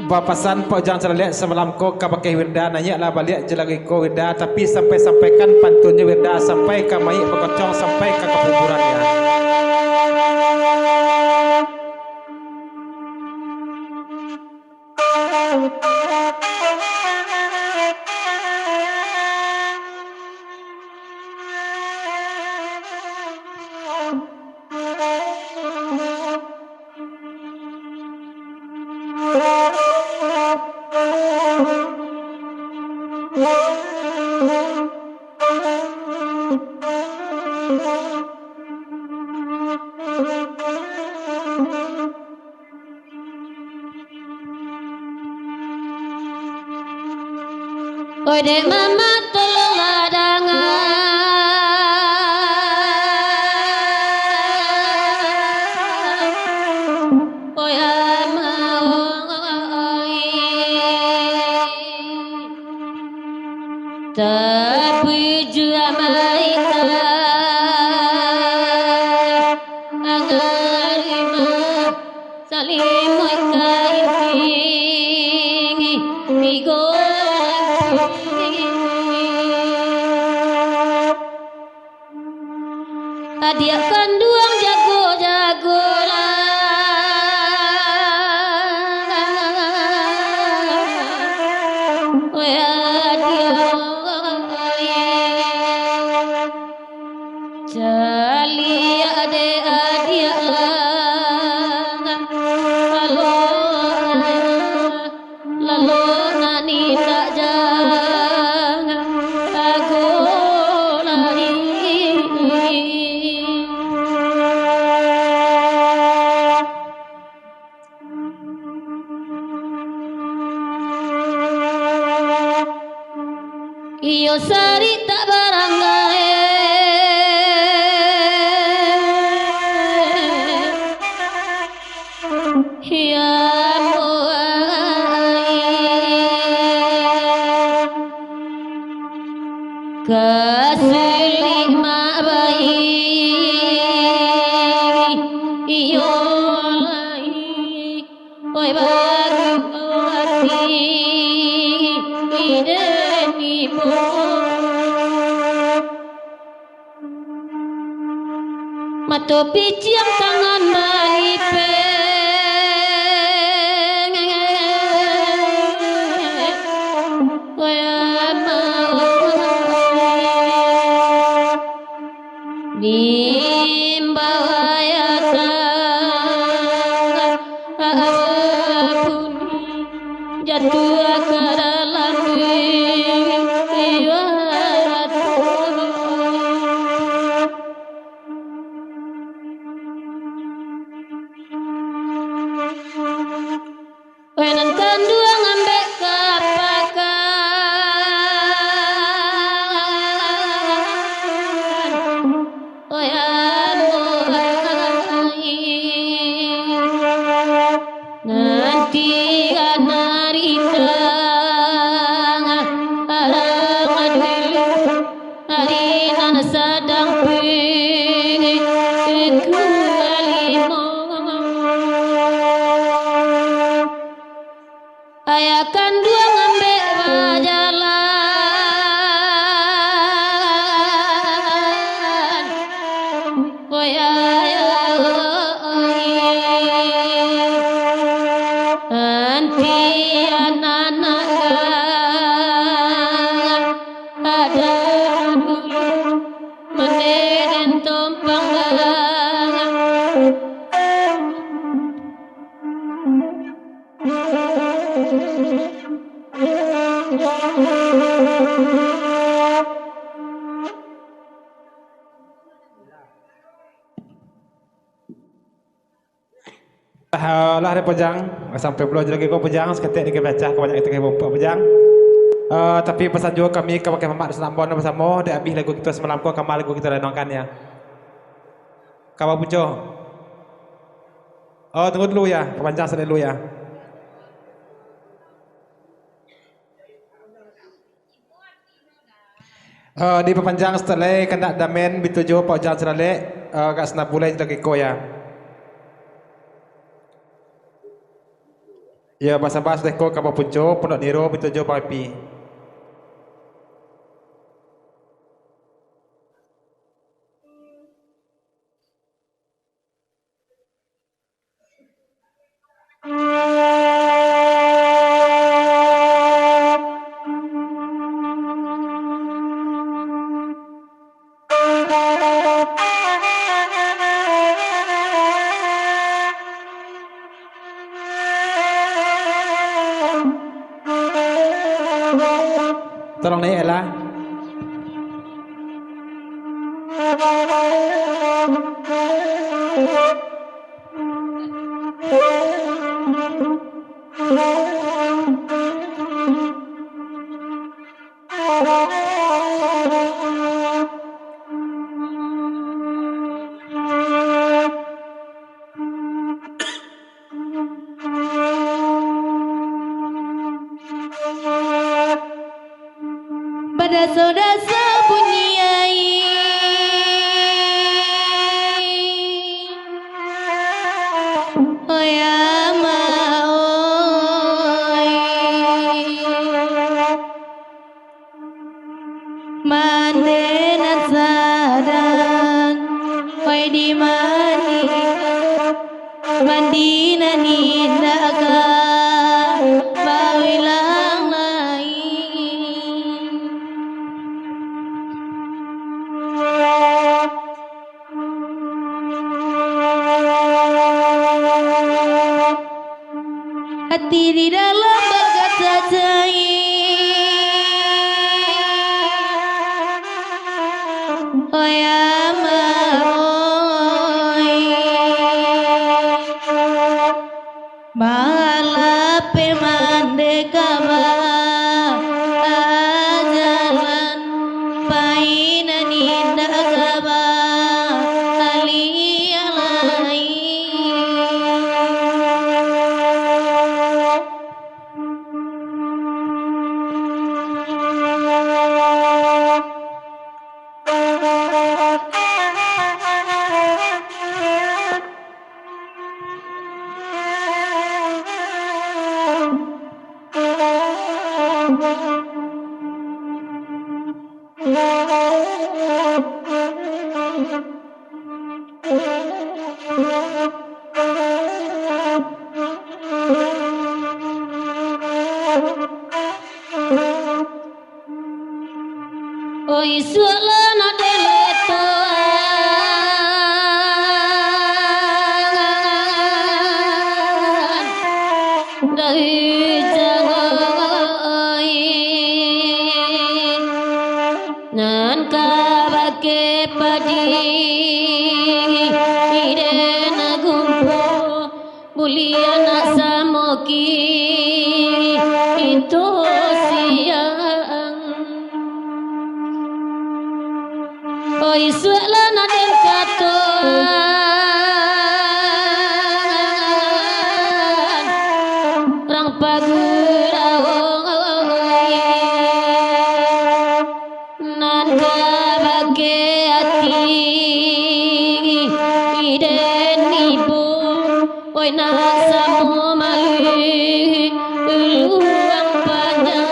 Papasan po jangan terlihat semalam ko kapakai wirda nanya lah balik jelagi ko wirda tapi sampaikan pantunnya wirda sampai ke mayit pekocong sampai ke kuburannya. Oi dek mama tolong ladangan, oi ama oi, tapi jua maita angan. adik kanduang jago-jago Jali adik-adik lalu nani tak jangan aku lagi iyo sari tak baranggae kasih mak bayi iyo lai oi bagu hati dan ibu mato piciang tangan balipe jatuh ke dalam wenan kandua ngambek kapakan nanti narita alangan hari nan sedang pergi limo ayah kandua ngambek bajalan nanti anak-anak ada meneden tompang lah ada pejang sampai belum lagi kau pejang seketik di baca kebanyakan itu kayak pejang. Tapi pesan juga kami ke pakai mamak senambon bersama dia habis lagu kita semalam kau kamal lagu kita renungkan ya. Kamu pujo. Oh tunggu dulu ya, kepanjang sedih dulu ya. Di pepanjang setelah kena damen bituju pojang serale kat senap bulai lagi kau ya. Ya bahasa-bahasa deko kapal punco pondok niro bitujo papi. Tolong naik Ella. Dasa-dasa bunyi oh ya mau mandenan sadang di mani mandina nindaga bawilang lain hati di dalam berkata oh ya maoi malape mandekaba ajalan paina nindagaba alialai Oi suala na deleto dari jangai nan kabake padi ide nagumpo buliana samoki itu siang oi suela na den katoan rang pagurao nan kabake ati iden ibu oi nasa mo mali luang panjang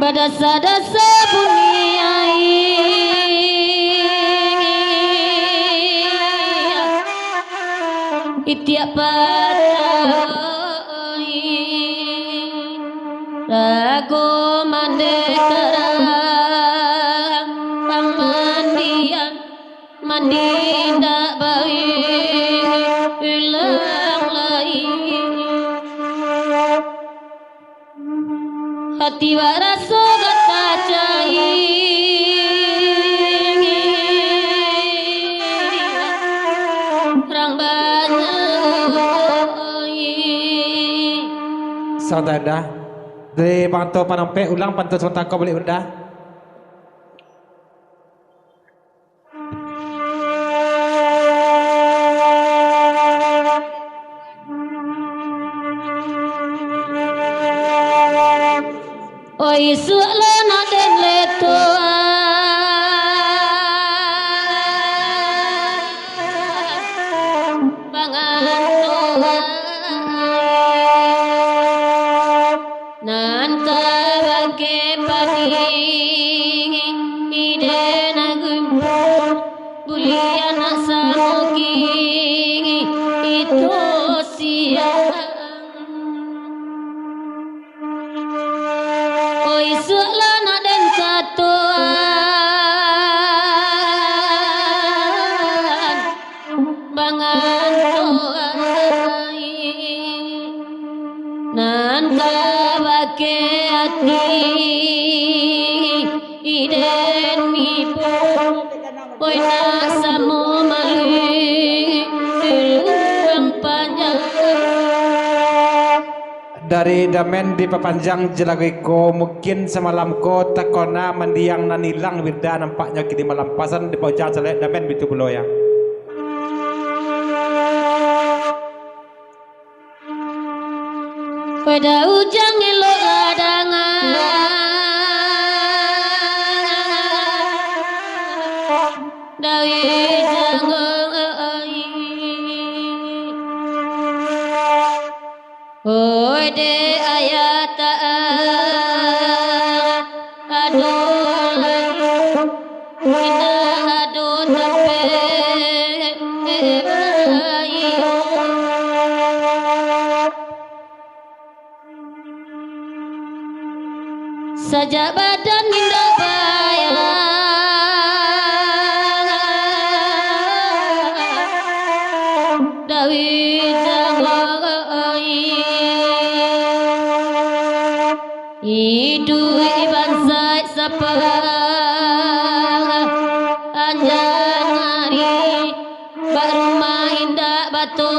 badasa-dasa bunyi itiak patai rago mandekarang pamandian mandinda bawi ulang lain hati waraso gata cai rang banyak Santai dah. Dari pantau panampe ulang pantau sebentar kau boleh benda. oi suala na den leto nan kabake padi ide nagumpo buliana samoki itu siang oi suala na den katoan bangan toai nan kabake ati iden mipo oi nasa mo mali luang panjang Dari damen di papanjang jelagiko mungkin semalam ko takona mendiang nanilang wirda nampaknya kini malam pasan di pojang selek damen bitu pulau ya. pada ujang elok ladangan dari jangai oi de ayata aduh saja badan indah bayang Dawi jangai Idu ibansai sapa anjang hari Barumah indah batu